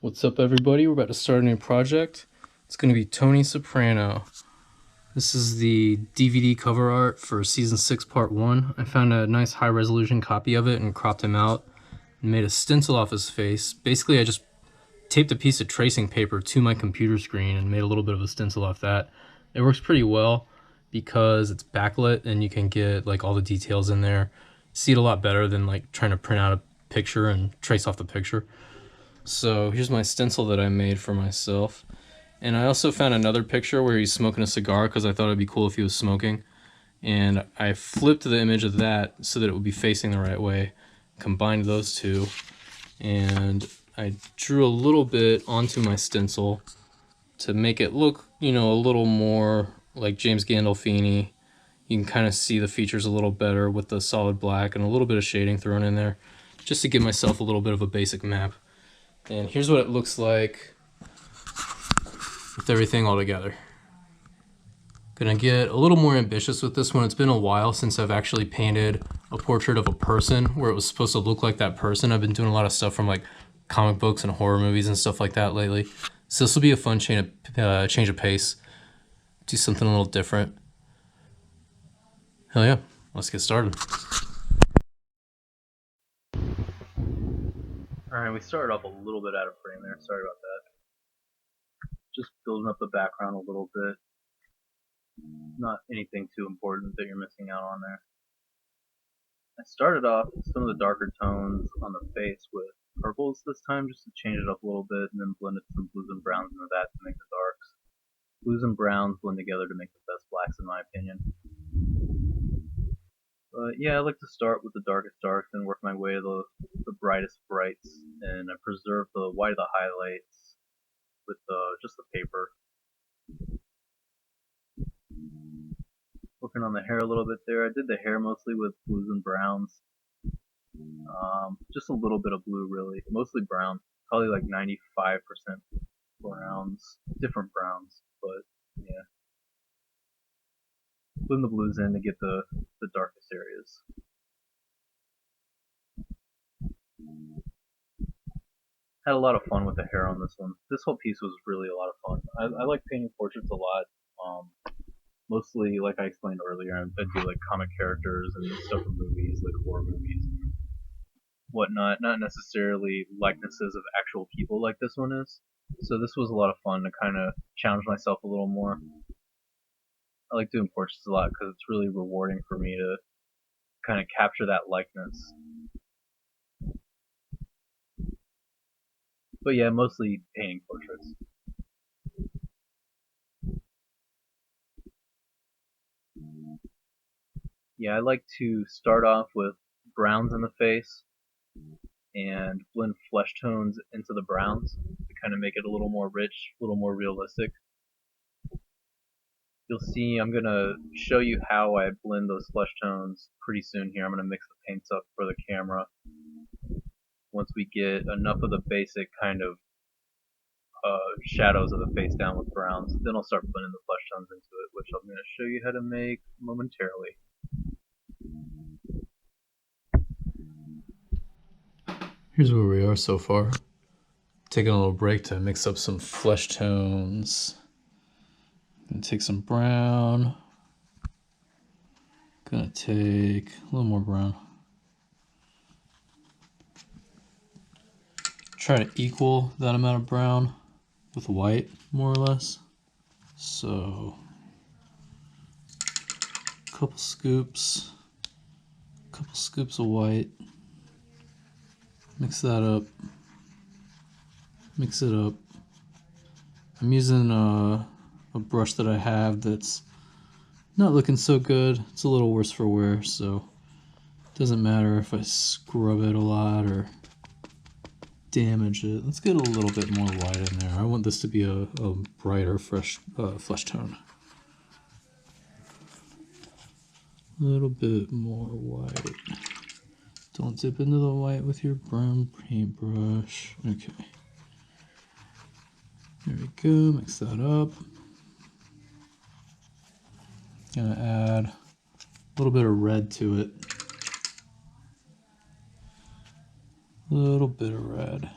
What's up, everybody? We're about to start a new project. It's going to be Tony Soprano. This is the DVD cover art for Season 6, Part 1. I found a nice high-resolution copy of it and cropped him out and made a stencil off his face. Basically, I just taped a piece of tracing paper to my computer screen and made a little bit of a stencil off that. It works pretty well because it's backlit and you can get like all the details in there. See it a lot better than like trying to print out a picture and trace off the picture. So here's my stencil that I made for myself. And I also found another picture where he's smoking a cigar because I thought it'd be cool if he was smoking. And I flipped the image of that so that it would be facing the right way. Combined those two. And I drew a little bit onto my stencil to make it look, a little more like James Gandolfini. You can kind of see the features a little better with the solid black and a little bit of shading thrown in there, just to give myself a little bit of a basic map. And here's what it looks like with everything all together. Gonna get a little more ambitious with this one. It's been a while since I've actually painted a portrait of a person where it was supposed to look like that person. I've been doing a lot of stuff from like comic books and horror movies and stuff like that lately. So this will be a fun change of pace. Do something a little different. Hell yeah, let's get started. Alright, we started off a little bit out of frame there, sorry about that. Just building up the background a little bit. Not anything too important that you're missing out on there. I started off some of the darker tones on the face with purples this time, just to change it up a little bit, and then blended some blues and browns into that to make the darks. Blues and browns blend together to make the best blacks in my opinion. But yeah, I like to start with the darkest darks and work my way to the brightest brights, and I preserve the white of the highlights with just the paper. Working on the hair a little bit there. I did the hair mostly with blues and browns. Just a little bit of blue really, mostly brown, probably like 95% browns, different browns, but yeah. Blend the blues in to get the darkest areas. Had a lot of fun with the hair on this one. This whole piece was really a lot of fun. I like painting portraits a lot. Mostly, like I explained earlier, I do like comic characters and stuff from movies, like horror movies and whatnot. Not necessarily likenesses of actual people like this one is. So this was a lot of fun to kind of challenge myself a little more. I like doing portraits a lot because it's really rewarding for me to kind of capture that likeness. But yeah, mostly painting portraits. Yeah, I like to start off with browns in the face and blend flesh tones into the browns to kind of make it a little more rich, a little more realistic. You'll see I'm going to show you how I blend those flesh tones pretty soon here. I'm going to mix the paints up for the camera. Once we get enough of the basic kind of shadows of the face down with browns, then I'll start blending the flesh tones into it, which I'm going to show you how to make momentarily. Here's where we are so far. Taking a little break to mix up some flesh tones. Gonna take some brown. Gonna take a little more brown. Try to equal that amount of brown with white, more or less. So, a couple scoops of white. Mix that up. Mix it up. I'm using a brush that I have that's not looking so good. It's a little worse for wear, so it doesn't matter if I scrub it a lot or damage it. Let's get a little bit more white in there. I want this to be a brighter, fresh flesh tone. A little bit more white. Don't dip into the white with your brown paintbrush. Okay. There we go, mix that up. Gonna add a little bit of red to it. A little bit of red.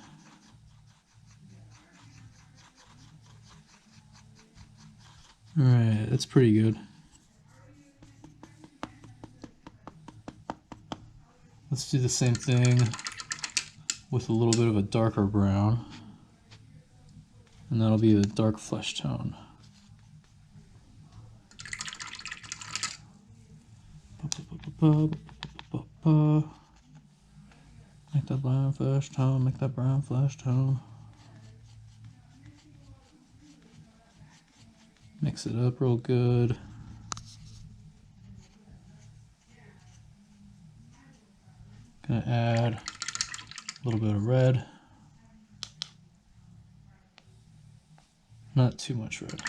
Alright, that's pretty good. Let's do the same thing with a little bit of a darker brown. And that'll be the dark flesh tone. Make that brown flesh tone, make that brown flesh tone. Mix it up real good. Gonna add a little bit of red. Not too much red.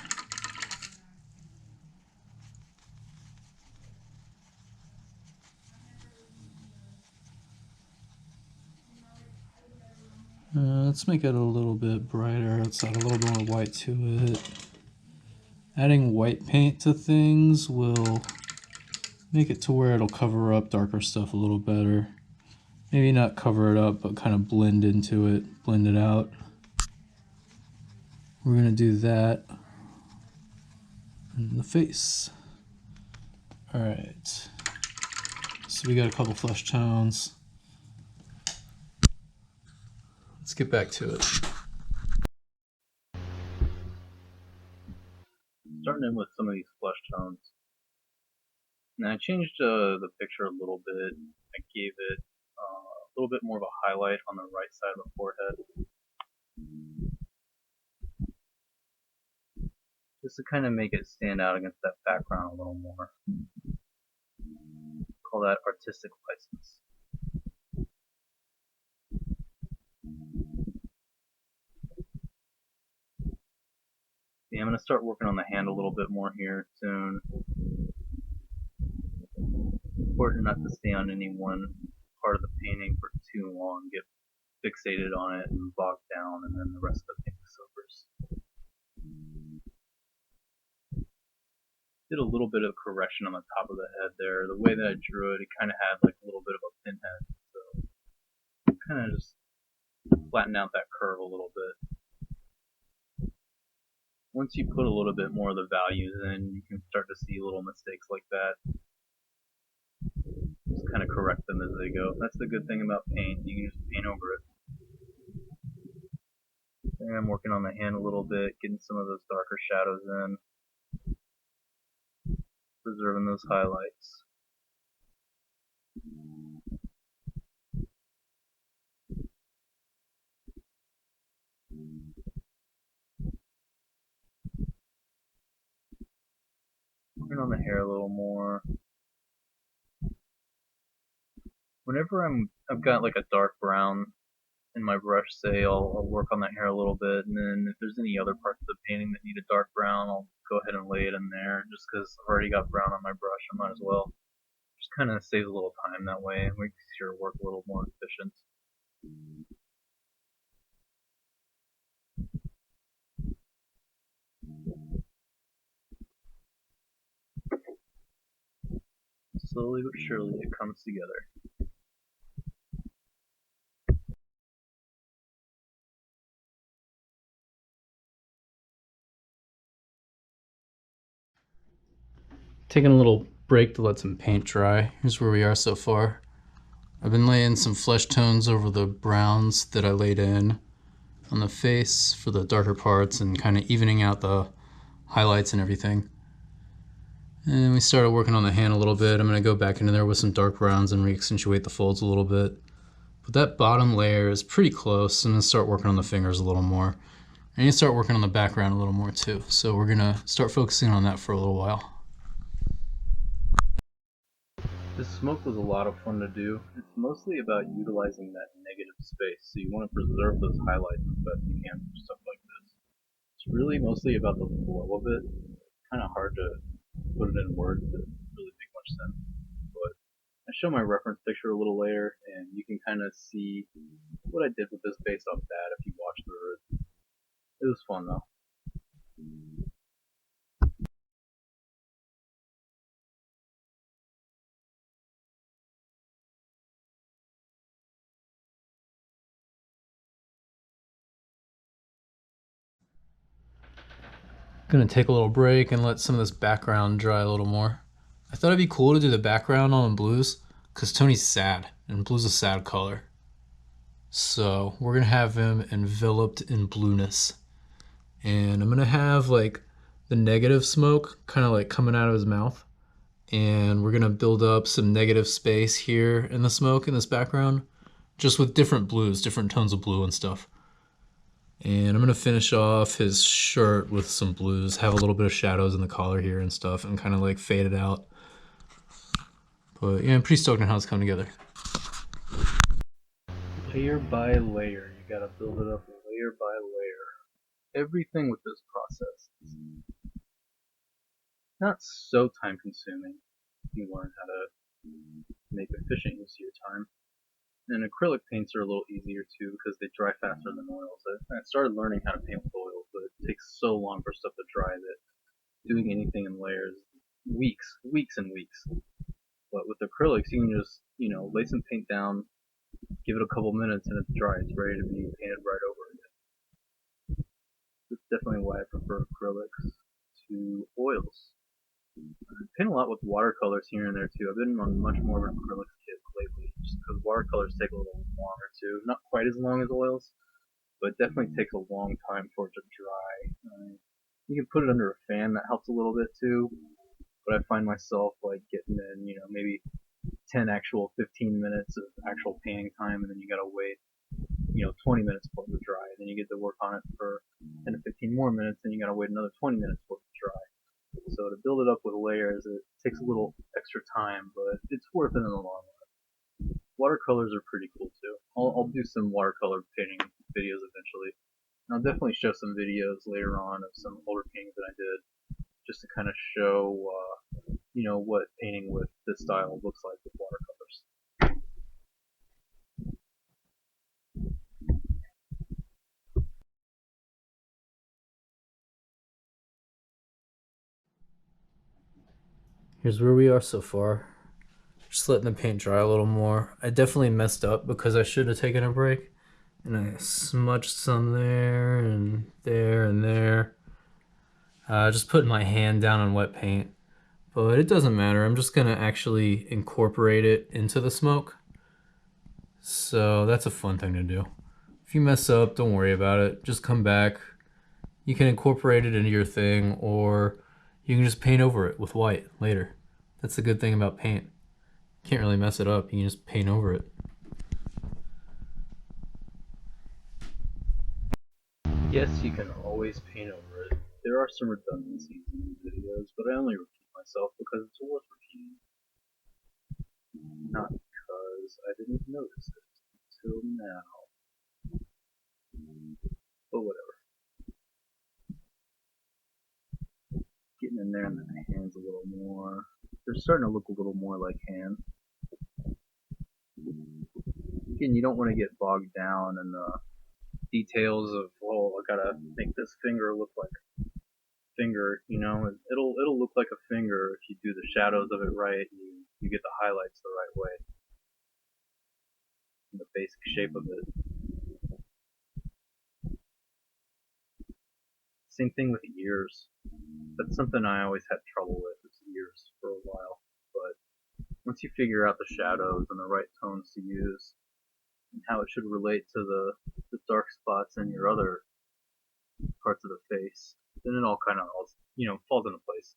Let's make it a little bit brighter. Let's add a little more white to it. Adding white paint to things will make it to where it'll cover up darker stuff a little better. Maybe not cover it up, but kind of blend into it, blend it out. We're gonna do that in the face. All right, so we got a couple flesh tones. Let's get back to it. Starting in with some of these flesh tones. Now I changed the picture a little bit. I gave it a little bit more of a highlight on the right side of the forehead. Just to kind of make it stand out against that background a little more. Call that artistic license. Yeah, I'm going to start working on the hand a little bit more here soon. Important not to stay on any one part of the painting for too long, get fixated on it and bogged down, and then the rest of the painting suffers. Did a little bit of correction on the top of the head there. The way that I drew it, it kind of had like a little bit of a pinhead, so kind of just flatten out that curve a little bit. Once you put a little bit more of the values in, you can start to see little mistakes like that. Just kind of correct them as they go. That's the good thing about paint. You can just paint over it. And I'm working on the hand a little bit, getting some of those darker shadows in, preserving those highlights. Working on the hair a little more. Whenever I've got like a dark brown in my brush, say I'll work on that hair a little bit, and then if there's any other parts of the painting that need a dark brown, I'll go ahead and lay it in there. Just because I've already got brown on my brush, I might as well. Just kind of saves a little time that way and makes your work a little more efficient. Slowly but surely it comes together. Taking a little break to let some paint dry. Here's where we are so far. I've been laying some flesh tones over the browns that I laid in on the face for the darker parts and kind of evening out the highlights and everything. And we started working on the hand a little bit. I'm going to go back into there with some dark browns and re-accentuate the folds a little bit. But that bottom layer is pretty close. I'm going to start working on the fingers a little more. I need to start working on the background a little more too. So we're going to start focusing on that for a little while. This smoke was a lot of fun to do. It's mostly about utilizing that negative space, so you want to preserve those highlights as best you can for stuff like this. It's really mostly about the flow of it. It's kind of hard to put it in words that really make much sense, but I show my reference picture a little later, and you can kind of see what I did with this based off that if you watch through it. It was fun though. Gonna take a little break and let some of this background dry a little more. I thought it'd be cool to do the background on blues because Tony's sad and blue's a sad color. So we're gonna have him enveloped in blueness. And I'm gonna have like the negative smoke kind of like coming out of his mouth. And we're gonna build up some negative space here in the smoke in this background, just with different blues, different tones of blue and stuff. And I'm gonna finish off his shirt with some blues, have a little bit of shadows in the collar here and stuff, and kind of like fade it out. But yeah, I'm pretty stoked on how it's coming together. Layer by layer, you gotta build it up layer by layer. Everything with this process is not so time consuming. You learn how to make efficient use of your time. And acrylic paints are a little easier too because they dry faster than oils. I started learning how to paint with oils, but it takes so long for stuff to dry that doing anything in layers, weeks and weeks. But with acrylics, you can just, lay some paint down, give it a couple minutes, and it's dry. It's ready to be painted right over again. That's definitely why I prefer acrylics to oils. I paint a lot with watercolors here and there too. I've been on much more of an acrylics kick lately, just because watercolors take a little longer too. Not quite as long as oils, but it definitely takes a long time for it to dry. You can put it under a fan, that helps a little bit too. But I find myself like getting in, maybe 10 actual 15 minutes of actual painting time, and then you gotta wait, 20 minutes for it to dry. And then you get to work on it for 10 to 15 more minutes, and you gotta wait another 20 minutes for it to dry. So to build it up with layers, it takes a little extra time, but it's worth it in the long run. Watercolors are pretty cool too. I'll do some watercolor painting videos eventually. And I'll definitely show some videos later on of some older paintings that I did, just to kind of show, what painting with this style looks like with watercolors. Here's where we are so far. Just letting the paint dry a little more. I definitely messed up because I should have taken a break. And I smudged some there and there and there. Just putting my hand down on wet paint. But it doesn't matter. I'm just gonna actually incorporate it into the smoke. So that's a fun thing to do. If you mess up, don't worry about it. Just come back. You can incorporate it into your thing, or you can just paint over it with white later. That's the good thing about paint. You can't really mess it up. You can just paint over it. Yes, you can always paint over it. There are some redundancies in these videos, but I only repeat myself because it's worth repeating. Not because I didn't notice it until now. But whatever. Getting in there in the hands a little more. They're starting to look a little more like hands. Again, you don't want to get bogged down in the details of, well, I gotta make this finger look like a finger, it'll look like a finger if you do the shadows of it right, and you get the highlights the right way, and the basic shape of it. Same thing with ears. That's something I always had trouble with, is ears for a while, but once you figure out the shadows and the right tones to use, and how it should relate to the dark spots in your other parts of the face, then it all kind of falls into place.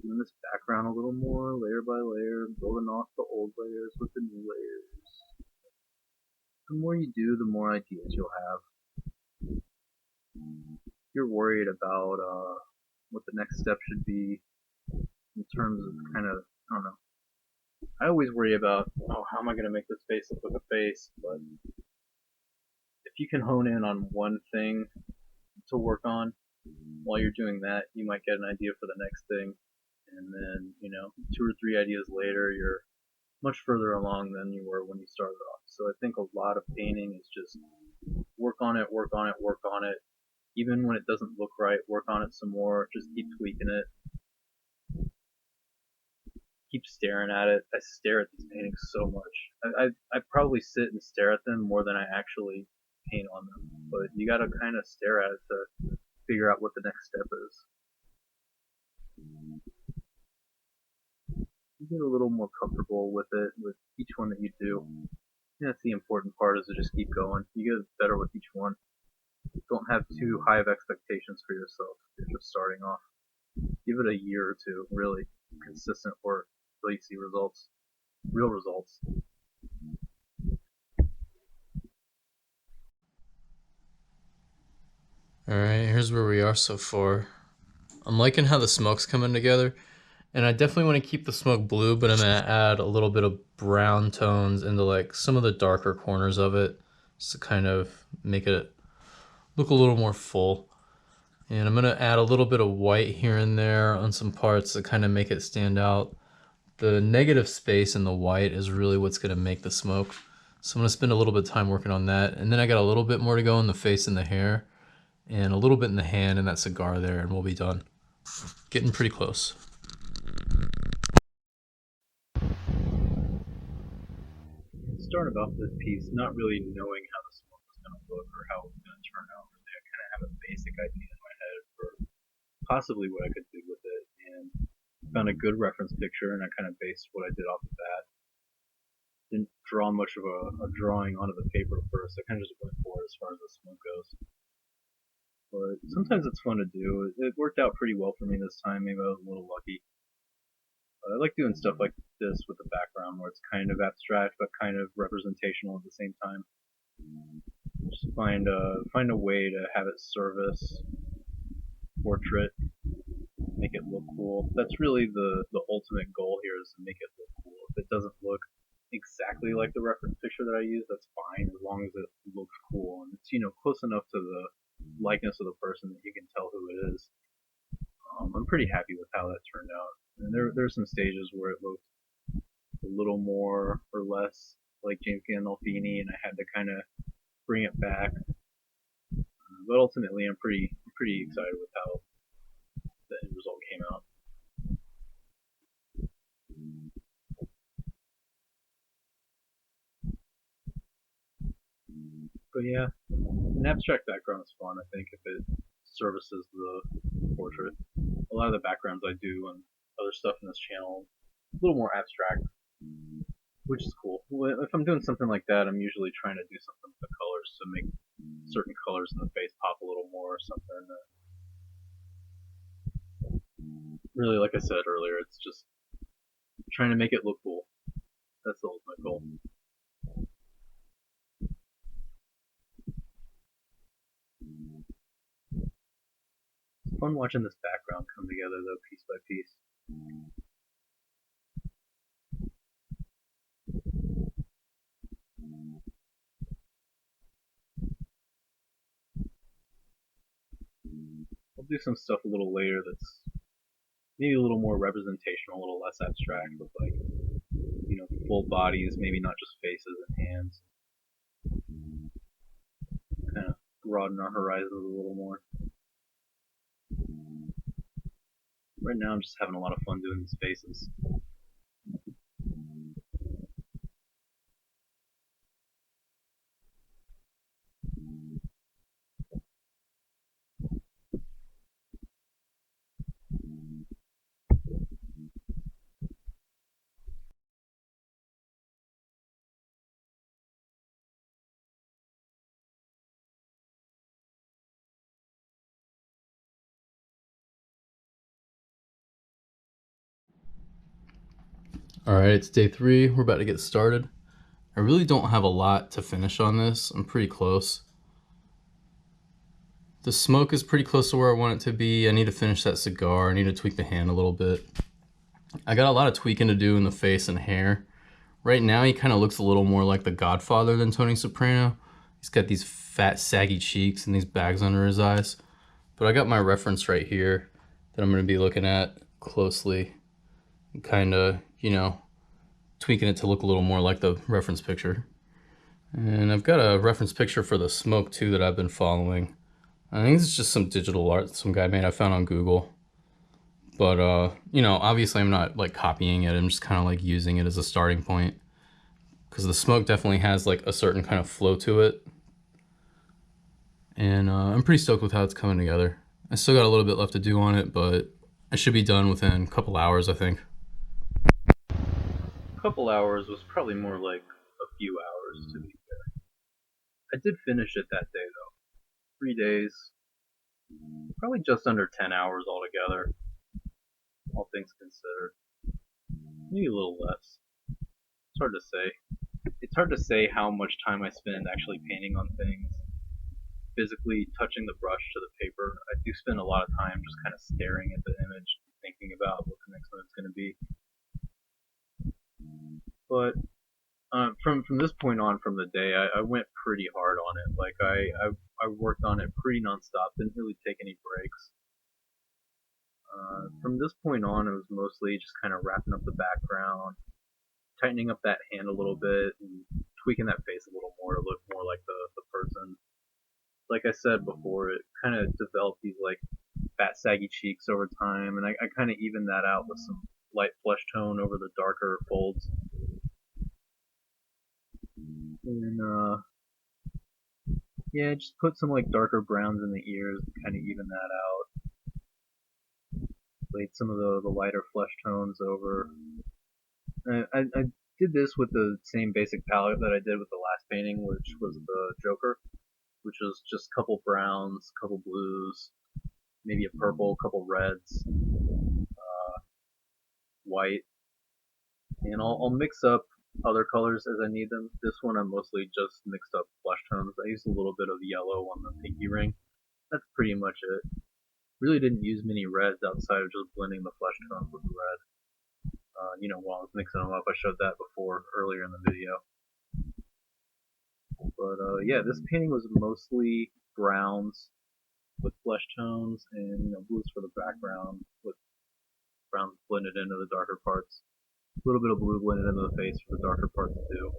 Doing this background a little more, layer by layer, building off the old layers with the new layers. The more you do, the more ideas you'll have. If you're worried about what the next step should be in terms of I don't know. I always worry about, how am I going to make this face look like a face? But if you can hone in on one thing to work on while you're doing that, you might get an idea for the next thing. And then, 2 or 3 ideas later, you're much further along than you were when you started off. So I think a lot of painting is just work on it, work on it, work on it. Even when it doesn't look right, work on it some more. Just keep tweaking it. keep staring at it. I stare at these paintings so much. I probably sit and stare at them more than I actually paint on them. But you gotta kind of stare at it to figure out what the next step is. You get a little more comfortable with it with each one that you do. And that's the important part, is to just keep going. You get better with each one. Don't have too high of expectations for yourself if you're just starting off. Give it a year or two, really consistent work, until you see results, real results. All right, here's where we are so far. I'm liking how the smoke's coming together, and I definitely want to keep the smoke blue, but I'm gonna add a little bit of brown tones into like some of the darker corners of it, just to kind of make it look a little more full. And I'm gonna add a little bit of white here and there on some parts to kind of make it stand out. The negative space in the white is really what's gonna make the smoke. So I'm gonna spend a little bit of time working on that. And then I got a little bit more to go in the face and the hair, and a little bit in the hand and that cigar there, and we'll be done. Getting pretty close. Started off this piece not really knowing how the smoke was going to look or how it was going to turn out. Really, I kind of have a basic idea in my head for possibly what I could do with it, and found a good reference picture, and I kind of based what I did off of that. Didn't draw much of a drawing onto the paper first. I kind of just went for it as far as the smoke goes. But sometimes it's fun to do. It worked out pretty well for me this time. Maybe I was a little lucky. I like doing stuff like this with the background, where it's kind of abstract but kind of representational at the same time. Just find a way to have it service portrait, make it look cool. That's really the ultimate goal here, is to make it look cool. If it doesn't look exactly like the reference picture that I use, that's fine, as long as it looks cool and it's close enough to the likeness of the person that you can tell who it is. I'm pretty happy with how that turned out. And there's some stages where it looked a little more or less like James Gandolfini, and I had to kind of bring it back. But ultimately, I'm pretty excited with how the end result came out. But yeah, an abstract background is fun, I think, if it services the portrait. A lot of the backgrounds I do and other stuff in this channel a little more abstract, which is cool. If I'm doing something like that, I'm usually trying to do something with the colors to make certain colors in the face pop a little more or something. Really, like I said earlier, it's just trying to make it look cool. That's the ultimate goal. It's fun watching this background come together, though, piece by piece. I'll do some stuff a little later that's maybe a little more representational, a little less abstract, with like full bodies, maybe not just faces and hands. Kind of broaden our horizons a little more. Right now, I'm just having a lot of fun doing these faces. All right, it's day 3. We're about to get started. I really don't have a lot to finish on this. I'm pretty close. The smoke is pretty close to where I want it to be. I need to finish that cigar. I need to tweak the hand a little bit. I got a lot of tweaking to do in the face and hair. Right now, he kind of looks a little more like the Godfather than Tony Soprano. He's got these fat, saggy cheeks and these bags under his eyes. But I got my reference right here that I'm going to be looking at closely. Kind of, tweaking it to look a little more like the reference picture. And I've got a reference picture for the smoke too that I've been following. I think it's just some digital art some guy made I found on Google. But you know, obviously I'm not like copying it. I'm just kind of like using it as a starting point because the smoke definitely has like a certain kind of flow to it. And I'm pretty stoked with how it's coming together. I still got a little bit left to do on it, but I should be done within a couple hours, I think. A couple hours was probably more like a few hours to be fair. I did finish it that day though. 3 days, probably just under 10 hours altogether, all things considered. Maybe a little less. It's hard to say. It's hard to say how much time I spend actually painting on things, physically touching the brush to the paper. I do spend a lot of time just kind of staring at the image, thinking about what the next one is going to be. But from this point on, from the day, I went pretty hard on it. Like I worked on it pretty nonstop. Didn't really take any breaks. From this point on, it was mostly just kind of wrapping up the background, tightening up that hand a little bit, and tweaking that face a little more to look more like the person. Like I said before, it kind of developed these like fat, saggy cheeks over time, and I kind of evened that out with some light flesh tone over the darker folds. And yeah, just put some like darker browns in the ears to kind of even that out. Laid some of the lighter flesh tones over. I did this with the same basic palette that I did with the last painting, which was the Joker, which was just a couple browns, a couple blues, maybe a purple, a couple reds, white, and I'll mix up other colors as I need them. This one I mostly just mixed up flesh tones. I used a little bit of yellow on the pinky ring. That's pretty much it. Really didn't use many reds outside of just blending the flesh tones with the red. While I was mixing them up, I showed that before earlier in the video. But yeah, this painting was mostly browns with flesh tones and blues for the background with browns blended into the darker parts. A little bit of blue blended into the face for the darker parts too.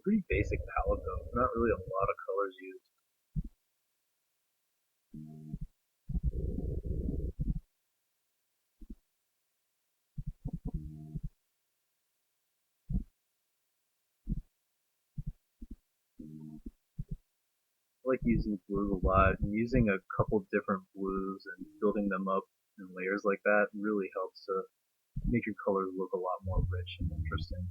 Pretty basic palette though. Not really a lot of colors used. I like using blue a lot, and using a couple different blues and building them up in layers like that really helps to make your colors look a lot more rich and interesting.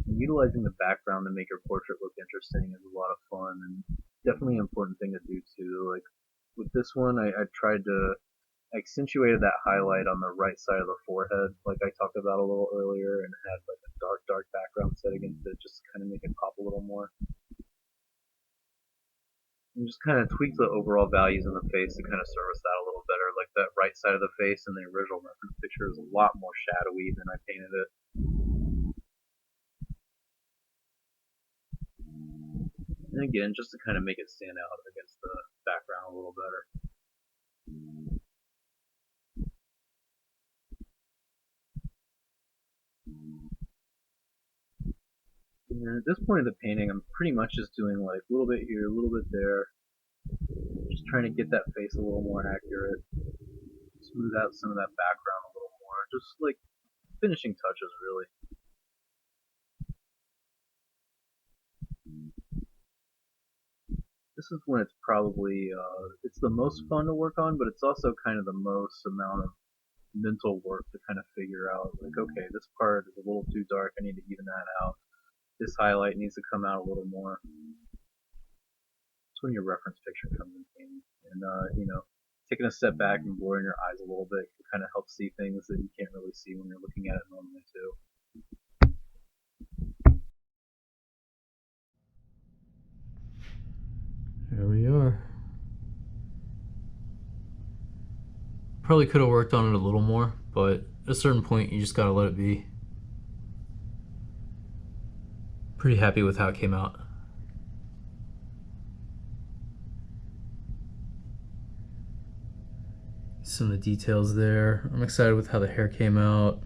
And utilizing the background to make your portrait look interesting is a lot of fun and definitely an important thing to do too. Like with this one, I tried to accentuated that highlight on the right side of the forehead, like I talked about a little earlier, and had like a dark background set against it, just to kind of make it pop a little more. And just kind of tweak the overall values in the face to kind of service that a little better. Like that right side of the face in the original reference picture is a lot more shadowy than I painted it. And again, just to kind of make it stand out against the background a little better. And at this point of the painting, I'm pretty much just doing like a little bit here, a little bit there, just trying to get that face a little more accurate, smooth out some of that background a little more, just like finishing touches really. This is when it's probably it's the most fun to work on, but it's also kind of the most amount of mental work to kind of figure out like, okay, this part is a little too dark, I need to even that out. This highlight needs to come out a little more. It's when your reference picture comes in, and taking a step back and blurring your eyes a little bit can kind of help see things that you can't really see when you're looking at it normally too. Here we are. Probably could have worked on it a little more, but at a certain point you just gotta let it be. Pretty happy with how it came out. Some of the details there. I'm excited with how the hair came out.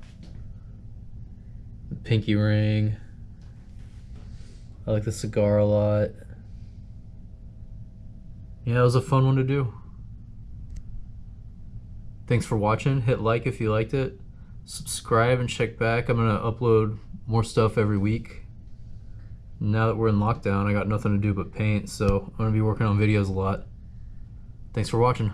The pinky ring. I like the cigar a lot. Yeah, it was a fun one to do. Thanks for watching. Hit like if you liked it. Subscribe and check back. I'm gonna upload more stuff every week. Now that we're in lockdown, I got nothing to do but paint, so I'm gonna be working on videos a lot. Thanks for watching.